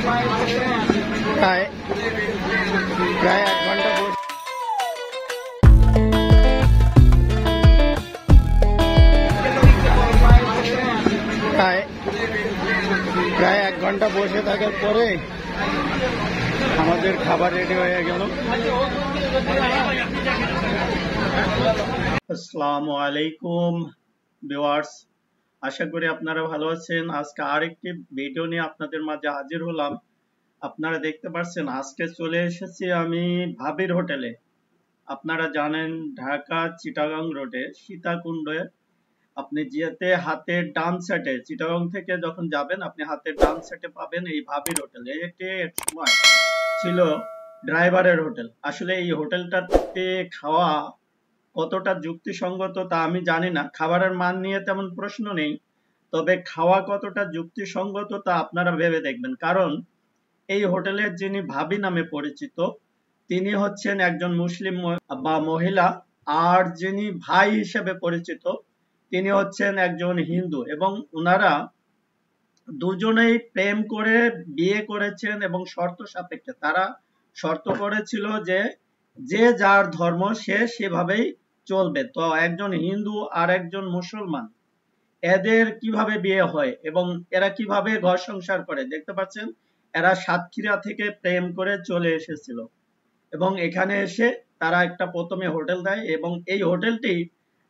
প্রায় 1 ঘন্টা প্রায় 1 ঘন্টা বসে থাকার পরে আমাদের খাবার রেডি হয়ে গেল। আসসালামু আলাইকুম ভিউয়ার্স, আশা করি আপনারা ভালো আছেন। আজকে আরেকটি ভিডিও নিয়ে আপনাদের মাঝে হাজির হলাম। আপনারা দেখতে পাচ্ছেন আজকে চলে এসেছি আমি ভাবির হোটেলে। আপনারা জানেন ঢাকা চিটাগাং রোডে সীতাকুণ্ডে আপনি যেতে হাতের ডান সাইডে, চিটাগাং থেকে যখন যাবেন আপনি হাতের ডান সাইডে পাবেন এই ভাবির হোটেল। এটি এক সময় ছিল ড্রাইভারের হোটেল। আসলে এই হোটেলটাতে খাওয়া কতটা যুক্তিসঙ্গত তা আমি জানি না, খাবারের মান নিয়ে তেমন প্রশ্ন নেই, তবে খাওয়া কতটা যুক্তিসঙ্গত তা আপনারা ভেবে দেখবেন। কারণ এই হোটেলের যিনি ভাবি নামে পরিচিত তিনি হচ্ছেন একজন মুসলিম বা মহিলা, আর যিনি ভাই হিসেবে পরিচিত তিনি হচ্ছেন একজন হিন্দু, এবং ওনারা দুজনেই প্রেম করে বিয়ে করেছেন এবং শর্ত সাপেক্ষে। তারা শর্ত করেছিল যে যে যার ধর্ম সে সেভাবেই চলবে। তো একজন হিন্দু আর একজন মুসলমান, এদের কিভাবে বিয়ে হয় এবং এরা কিভাবে ঘর সংসার করে দেখতে পাচ্ছেন। এরা সাতক্ষীরা থেকে প্রেম করে চলে এসেছিল এবং এখানে এসে তারা একটা প্রথমে হোটেল দেয়, এবং এই হোটেলটি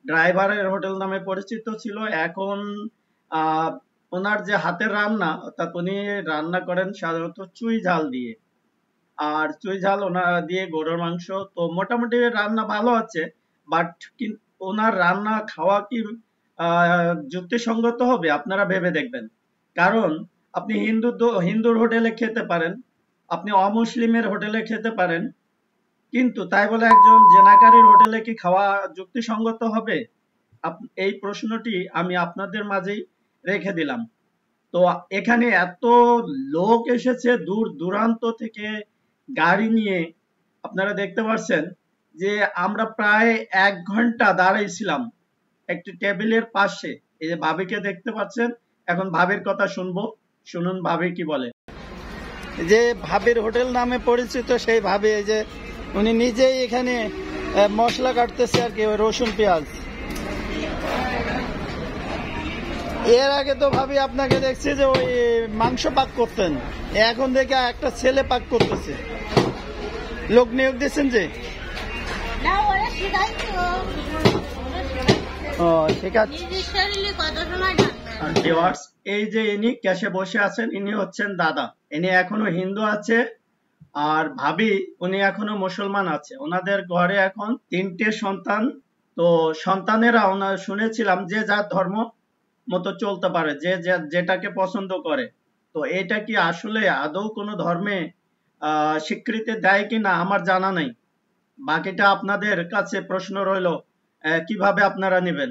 ড্রাইভারের হোটেল নামে পরিচিত ছিল। এখন ওনার যে হাতের রান্না, অর্থাৎ উনি রান্না করেন সাধারণত চুই ঝাল দিয়ে, আর চুই ঝাল ওনার দিয়ে গরুর মাংস। তো মোটামুটি রান্না ভালো আছে, বাট ওনার রান্না খাওয়া কি যুক্তিসঙ্গত হবে আপনারা ভেবে দেখবেন। কারণ আপনি হিন্দুর হোটেলে খেতে পারেন, আপনি অমুসলিমের হোটেলে খেতে পারেন, কিন্তু তাই বলে একজন জেনাকারীর হোটেলে কি খাওয়া যুক্তিসঙ্গত হবে? এই প্রশ্নটি আমি আপনাদের মাঝেই রেখে দিলাম। তো এখানে এত লোক এসেছে দূর দূরান্ত থেকে গাড়ি নিয়ে, আপনারা দেখতে পাচ্ছেন যে আমরা প্রায় 1 ঘন্টা দাঁড়াইছিলাম একটি টেবিলের পাশে। এই যে ভাবিকে দেখতে পাচ্ছেন, এখন ভাবির কথা শুনবো, শুনুন ভাবি কি বলে। যে ভাবির হোটেল নামে পরিচিত সেই ভাবি, এই যে উনি নিজেই এখানে মশলা কাটতেছে আর কি, রসুন পেঁয়াজ। এর আগে তো ভাবি আপনাকে দেখছি যে ওই মাংস পাক করতেন, এখন দেখে একটা ছেলে পাক করতেছে। লোক নিয়োগ দিচ্ছেন যে? এই যে ইনি ক্যাশে বসে আছেন, ইনি হচ্ছেন দাদা। ইনি এখনো হিন্দু আছে, আর ভাবি উনি এখনো মুসলমান আছে। ওনাদের ঘরে এখন 3টে সন্তান। তো সন্তানেরা ওনার শুনেছিলাম যে যার ধর্ম মতো চলতে পারে, যে যেটাকে পছন্দ করে। তো এটা কি আসলে আদৌ কোনো ধর্মে স্বীকৃতি দেয় কিনা আমার জানা নেই। বাকিটা আপনাদের কাছে প্রশ্ন রইল, কিভাবে আপনারা নেবেন।